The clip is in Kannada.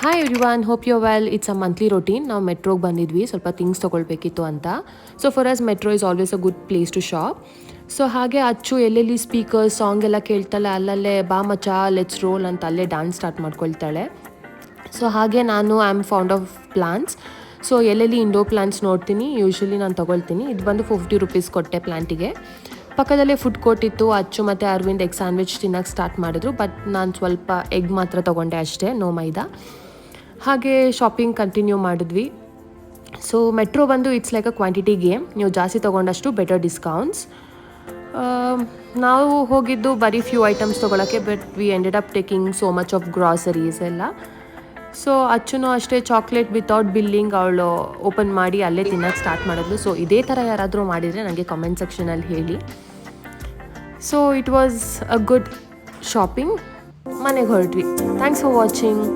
Hi everyone, hope you well. It's a monthly routine. ನಾವು ಮೆಟ್ರೋಗೆ ಬಂದಿದ್ವಿ, ಸ್ವಲ್ಪ ಥಿಂಗ್ಸ್ ತೊಗೊಳ್ಬೇಕಿತ್ತು ಅಂತ. So for us metro is always a good place to shop. So ಹಾಗೆ ಅಚ್ಚು ಎಲ್ಲೆಲ್ಲಿ ಸ್ಪೀಕರ್ ಸಾಂಗ್ ಎಲ್ಲ ಕೇಳ್ತಾಳೆ, ಅಲ್ಲಲ್ಲೇ ಬಾ ಮಚ ಲೆಟ್ಸ್ ರೋಲ್ ಅಂತ ಅಲ್ಲೇ ಡ್ಯಾನ್ಸ್ ಸ್ಟಾರ್ಟ್ ಮಾಡ್ಕೊಳ್ತಾಳೆ. ಸೊ ಹಾಗೆ ನಾನು I am found of plants. So ಎಲ್ಲೆಲ್ಲಿ ಇಂಡೋರ್ ಪ್ಲಾಂಟ್ಸ್ ನೋಡ್ತೀನಿ ಯೂಶ್ವಲಿ ನಾನು ತೊಗೊಳ್ತೀನಿ. ಇದು ಬಂದು 50 ರೂಪೀಸ್ ಕೊಟ್ಟೆ ಪ್ಲಾಂಟಿಗೆ. ಪಕ್ಕದಲ್ಲೇ ಫುಡ್ ಕೋರ್ಟ್ ಇತ್ತು. ಅಚ್ಚು ಮತ್ತು ಅರವಿಂದ್ ಎಗ್ ಸ್ಯಾಂಡ್ವಿಚ್ ತಿನ್ನೋಕ್ಕೆ ಸ್ಟಾರ್ಟ್ ಮಾಡಿದ್ರು. ಬಟ್ ನಾನು ಸ್ವಲ್ಪ ಎಗ್ ಮಾತ್ರ ತೊಗೊಂಡೆ ಅಷ್ಟೇ, ನೋ ಮೈದಾ. ಹಾಗೆ ಶಾಪಿಂಗ್ ಕಂಟಿನ್ಯೂ ಮಾಡಿದ್ವಿ. ಸೊ ಮೆಟ್ರೋ ಬಂದು it's like a quantity game. ನೀವು ಜಾಸ್ತಿ ತೊಗೊಂಡಷ್ಟು ಬೆಟರ್ ಡಿಸ್ಕೌಂಟ್ಸ್. ನಾವು ಹೋಗಿದ್ದು ಬರೀ ಫ್ಯೂ ಐಟಮ್ಸ್ ತೊಗೊಳಕ್ಕೆ, but we ended up taking so much of groceries ಎಲ್ಲ. ಸೊ ಅಚ್ಚುನೂ ಅಷ್ಟೇ ಚಾಕ್ಲೇಟ್ ವಿತೌಟ್ ಬಿಲ್ಲಿಂಗ್ ಅವಳು ಓಪನ್ ಮಾಡಿ ಅಲ್ಲೇ ತಿನ್ನೋಕ್ಕೆ ಸ್ಟಾರ್ಟ್ ಮಾಡಿದ್ಲು. ಸೊ ಇದೇ ಥರ ಯಾರಾದರೂ ಮಾಡಿದರೆ ನನಗೆ ಕಮೆಂಟ್ ಸೆಕ್ಷನಲ್ಲಿ ಹೇಳಿ. So it was a good shopping. ಮನೆಗೆ ಹೊರಟ್ವಿ. Thanks for watching.